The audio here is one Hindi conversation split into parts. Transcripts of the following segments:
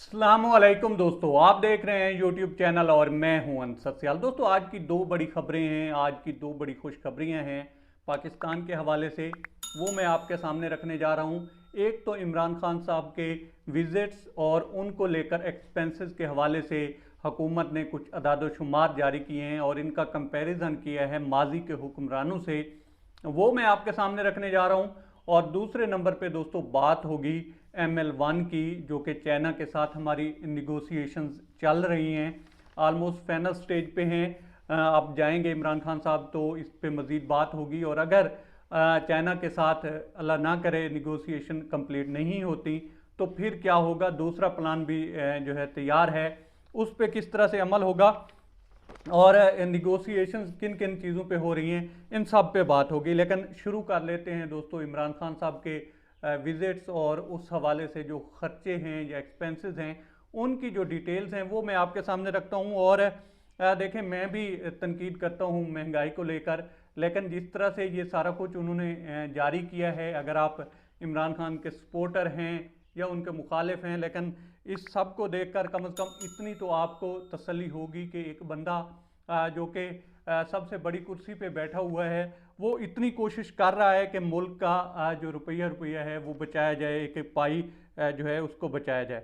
अस्सलामुअलैकुम दोस्तों, आप देख रहे हैं यूट्यूब चैनल और मैं हूं अंसर सियाल। दोस्तों, आज की दो बड़ी खबरें हैं, आज की दो बड़ी खुशखबरियां हैं पाकिस्तान के हवाले से, वो मैं आपके सामने रखने जा रहा हूं। एक तो इमरान खान साहब के विजिट्स और उनको लेकर एक्सपेंसेस के हवाले से हुकूमत ने कुछ अदाद-ओ-शुमार जारी किए हैं और इनका कंपैरिजन किया है माजी के हुक्मरानों से, वो मैं आपके सामने रखने जा रहा हूं। और दूसरे नंबर पे दोस्तों बात होगी ML1 की, जो कि चाइना के साथ हमारी निगोशिएशंस चल रही हैं, ऑलमोस्ट फाइनल स्टेज पे हैं। अब जाएंगे इमरान खान साहब तो इस पे मज़ीद बात होगी। और अगर चाइना के साथ अल्लाह ना करे निगोशिएशन कंप्लीट नहीं होती तो फिर क्या होगा, दूसरा प्लान भी जो है तैयार है, उस पर किस तरह से अमल होगा और निगोशिएशंस किन किन चीज़ों पे हो रही हैं, इन सब पे बात होगी। लेकिन शुरू कर लेते हैं दोस्तों इमरान खान साहब के विजिट्स और उस हवाले से जो खर्चे हैं या एक्सपेंसेस हैं उनकी जो डिटेल्स हैं वो मैं आपके सामने रखता हूं। और देखें, मैं भी तनकीद करता हूं महंगाई को लेकर, लेकिन जिस तरह से ये सारा कुछ उन्होंने जारी किया है, अगर आप इमरान खान के सपोर्टर हैं या उनके मुखालिफ हैं, लेकिन इस सब को देखकर कम से कम इतनी तो आपको तसल्ली होगी कि एक बंदा जो कि सबसे बड़ी कुर्सी पे बैठा हुआ है, वो इतनी कोशिश कर रहा है कि मुल्क का जो रुपया है वो बचाया जाए, एक पाई जो है उसको बचाया जाए।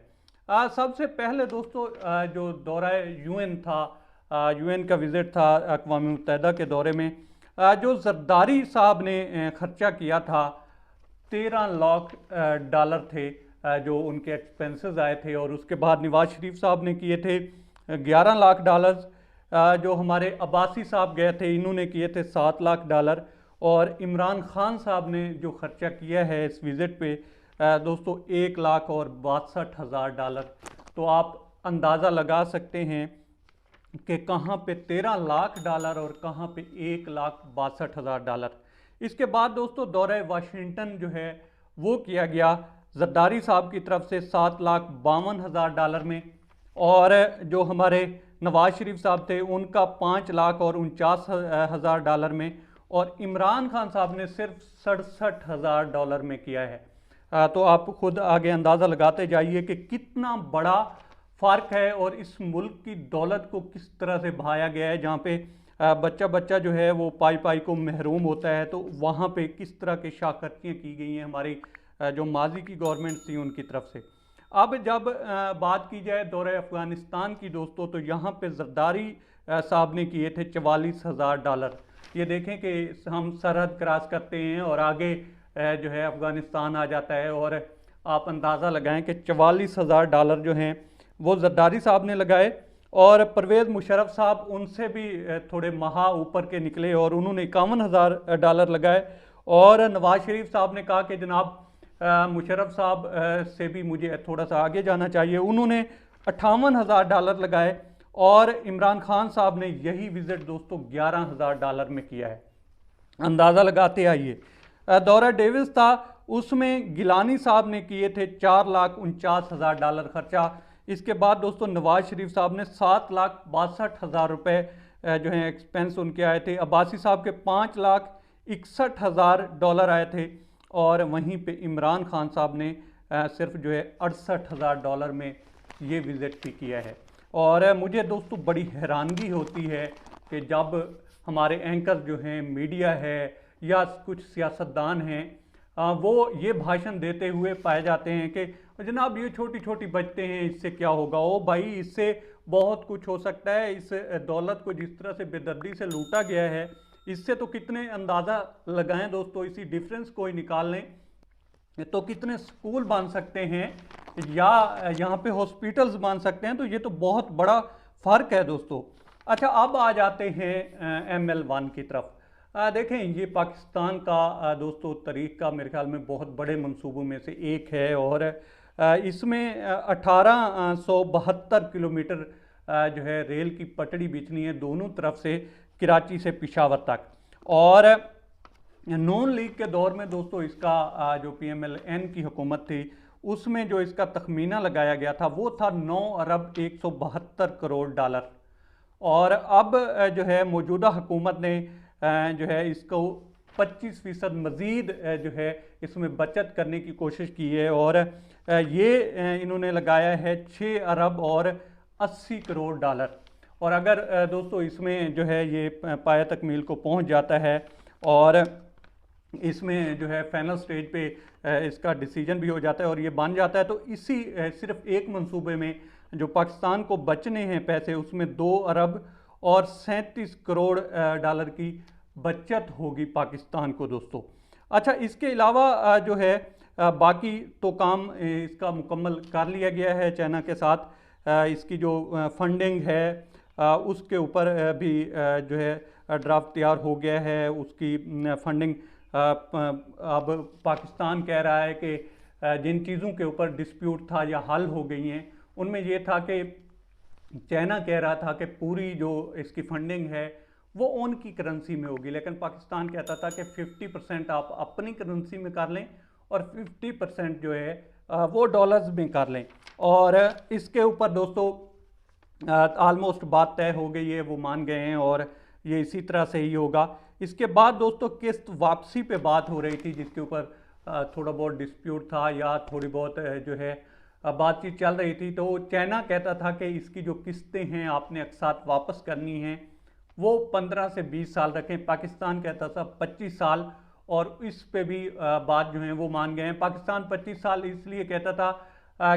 सबसे पहले दोस्तों जो दौरा UN था, UN का विज़िट था अक़वाम मुत्तहिदा के दौरे में, जो जरदारी साहब ने खर्चा किया था, 13 लाख डॉलर थे जो उनके एक्सपेंसेस आए थे। और उसके बाद नवाज शरीफ साहब ने किए थे 11 लाख डॉलर्स, जो हमारे अब्बासी साहब गए थे इन्होंने किए थे 7 लाख डॉलर। और इमरान खान साहब ने जो खर्चा किया है इस विज़िट पे दोस्तों 1,62,000 डॉलर। तो आप अंदाज़ा लगा सकते हैं कि कहाँ पे 13 लाख डॉलर और कहाँ पे 1,62,000 डॉलर। इसके बाद दोस्तों दौरे वाशिंगटन जो है वो किया गया जरदारी साहब की तरफ से 7,52,000 डॉलर में, और जो हमारे नवाज शरीफ साहब थे उनका 5,49,000 डॉलर में, और इमरान खान साहब ने सिर्फ 67,000 डॉलर में किया है। तो आप खुद आगे अंदाज़ा लगाते जाइए कि कितना बड़ा फ़र्क है और इस मुल्क की दौलत को किस तरह से बहाया गया है। जहाँ पे बच्चा बच्चा जो है वो पाई पाई को महरूम होता है, तो वहाँ पे किस तरह की शाखर्चियाँ की गई हैं हमारी जो माजी की गवर्नमेंट थी उनकी तरफ से। अब जब बात की जाए दौरे अफ़गानिस्तान की दोस्तों, तो यहाँ पे जरदारी साहब ने किए थे 44,000 डॉलर। ये देखें कि हम सरहद क्रॉस करते हैं और आगे जो है अफ़गानिस्तान आ जाता है, और आप अंदाज़ा लगाएं कि 44,000 डॉलर जो हैं वो जरदारी साहब ने लगाए। और परवेज़ मुशर्रफ साहब उनसे भी थोड़े महा ऊपर के निकले और उन्होंने 51,000 डॉलर लगाए। और नवाज शरीफ साहब ने कहा कि जनाब मुशर्रफ साहब से भी मुझे थोड़ा सा आगे जाना चाहिए, उन्होंने 58,000 डॉलर लगाए। और इमरान खान साहब ने यही विज़िट दोस्तों 11,000 डॉलर में किया है। अंदाज़ा लगाते आइए। दौरा डेविस था, उसमें गिलानी साहब ने किए थे 4,49,000 डॉलर खर्चा। इसके बाद दोस्तों नवाज शरीफ साहब ने 7,62,000 रुपये जो हैं एक्सपेंस उनके आए थे। अब्बासी साहब के 5,61,000 डॉलर आए थे। और वहीं पे इमरान खान साहब ने सिर्फ जो है 68,000 डॉलर में ये विज़िट भी किया है। और मुझे दोस्तों बड़ी हैरानगी होती है कि जब हमारे एंकर जो हैं, मीडिया है या कुछ सियासतदान हैं, वो ये भाषण देते हुए पाए जाते हैं कि जनाब ये छोटी छोटी बचते हैं, इससे क्या होगा। ओ भाई, इससे बहुत कुछ हो सकता है। इस दौलत को जिस तरह से बेदर्दी से लूटा गया है, इससे तो कितने अंदाज़ा लगाएं दोस्तों, इसी डिफरेंस को ही निकाल लें तो कितने स्कूल बन सकते हैं या यहाँ पे हॉस्पिटल्स बन सकते हैं। तो ये तो बहुत बड़ा फ़र्क है दोस्तों। अच्छा, अब आ जाते हैं ML1 की तरफ। देखें, ये पाकिस्तान का दोस्तों तारीख़ का मेरे ख्याल में बहुत बड़े मंसूबों में से एक है। और इसमें 1872 किलोमीटर जो है रेल की पटड़ी बिछनी है दोनों तरफ से, कराची से पेशावर तक। और नून लीग के दौर में दोस्तों इसका जो PMLN की हुकूमत थी उसमें जो इसका तखमीना लगाया गया था वो था 9,172 करोड़ डॉलर। और अब जो है मौजूदा हुकूमत ने जो है इसको 25% मज़ीद जो है इसमें बचत करने की कोशिश की है। और ये इन्होंने लगाया है 6 अरब और 80 करोड़ डॉलर। और अगर दोस्तों इसमें जो है ये पाया तकमील को पहुंच जाता है और इसमें जो है फाइनल स्टेज पे इसका डिसीजन भी हो जाता है और ये बन जाता है, तो इसी सिर्फ एक मंसूबे में जो पाकिस्तान को बचने हैं पैसे, उसमें 2 अरब और 37 करोड़ डॉलर की बचत होगी पाकिस्तान को दोस्तों। अच्छा, इसके अलावा जो है बाकी तो काम इसका मुकम्मल कर लिया गया है चाइना के साथ। इसकी जो फंडिंग है उसके ऊपर भी जो है ड्राफ्ट तैयार हो गया है। उसकी फंडिंग अब पाकिस्तान कह रहा है कि जिन चीज़ों के ऊपर डिस्प्यूट था या हल हो गई हैं, उनमें ये था कि चाइना कह रहा था कि पूरी जो इसकी फंडिंग है वो उनकी करेंसी में होगी, लेकिन पाकिस्तान कहता था कि 50% आप अपनी करेंसी में कर लें और 50% जो है वो डॉलर्स में कर लें। और इसके ऊपर दोस्तों ऑलमोस्ट बात तय हो गई है, वो मान गए हैं और ये इसी तरह से ही होगा। इसके बाद दोस्तों किस्त वापसी पे बात हो रही थी, जिसके ऊपर थोड़ा बहुत डिस्प्यूट था या थोड़ी बहुत जो है बातचीत चल रही थी। तो चाइना कहता था कि इसकी जो किस्तें हैं आपने अक्सात वापस करनी हैं वो 15 से 20 साल रखें। पाकिस्तान कहता था 25 साल, और इस पे भी बात जो है वो मान गए हैं। पाकिस्तान 25 साल इसलिए कहता था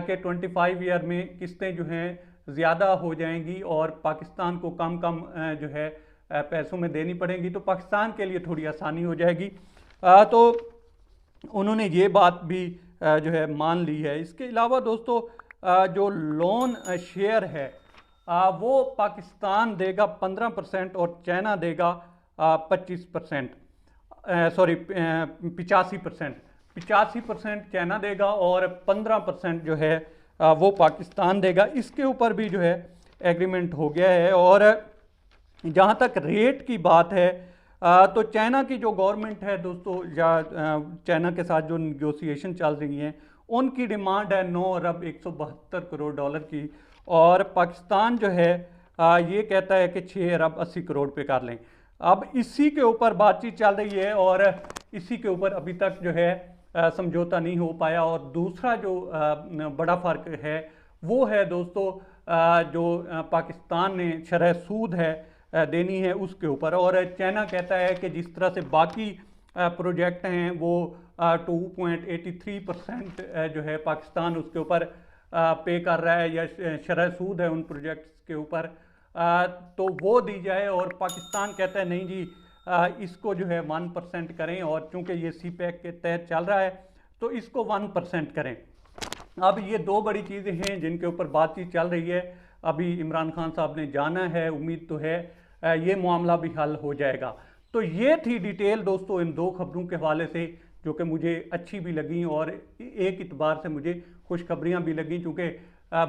कि 25 ईयर में किस्तें जो हैं ज़्यादा हो जाएंगी और पाकिस्तान को कम कम जो है पैसों में देनी पड़ेगी, तो पाकिस्तान के लिए थोड़ी आसानी हो जाएगी। तो उन्होंने ये बात भी जो है मान ली है। इसके अलावा दोस्तों जो लोन शेयर है वो पाकिस्तान देगा 15% और चाइना देगा 25%, सॉरी 85%। 85% चाइना देगा और 15% जो है वो पाकिस्तान देगा। इसके ऊपर भी जो है एग्रीमेंट हो गया है। और जहाँ तक रेट की बात है तो चाइना की जो गवर्नमेंट है दोस्तों, या चाइना के साथ जो निगोसिएशन चल रही हैं, उनकी डिमांड है 9 अरब 172 करोड़ डॉलर की, और पाकिस्तान जो है ये कहता है कि 6 अरब 80 करोड़ पे कर लें। अब इसी के ऊपर बातचीत चल रही है और इसी के ऊपर अभी तक जो है समझौता नहीं हो पाया। और दूसरा जो बड़ा फ़र्क है वो है दोस्तों जो पाकिस्तान ने शरह सूद है देनी है उसके ऊपर। और चाइना कहता है कि जिस तरह से बाकी प्रोजेक्ट हैं वो 2.83% जो है पाकिस्तान उसके ऊपर पे कर रहा है या शरह सूद है उन प्रोजेक्ट्स के ऊपर, तो वो दी जाए। और पाकिस्तान कहता है नहीं जी, इसको जो है 1% करें, और चूंकि ये CPEC के तहत चल रहा है तो इसको 1% करें। अब ये दो बड़ी चीज़ें हैं जिनके ऊपर बातचीत चल रही है। अभी इमरान खान साहब ने जाना है, उम्मीद तो है ये मामला भी हल हो जाएगा। तो ये थी डिटेल दोस्तों इन दो खबरों के हवाले से, जो कि मुझे अच्छी भी लगी और एक इतबार से मुझे खुशखबरियाँ भी लगी, क्योंकि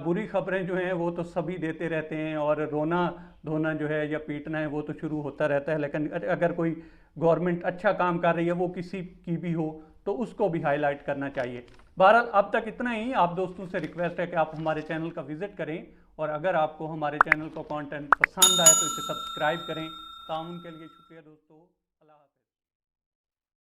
बुरी खबरें जो हैं वो तो सभी देते रहते हैं और रोना धोना जो है या पीटना है वो तो शुरू होता रहता है। लेकिन अगर कोई गवर्नमेंट अच्छा काम कर रही है, वो किसी की भी हो, तो उसको भी हाईलाइट करना चाहिए। बहरहाल अब तक इतना ही। आप दोस्तों से रिक्वेस्ट है कि आप हमारे चैनल का विजिट करें, और अगर आपको हमारे चैनल का कंटेंट पसंद आए तो इसे सब्सक्राइब करें। ताउन के लिए शुक्रिया दोस्तों।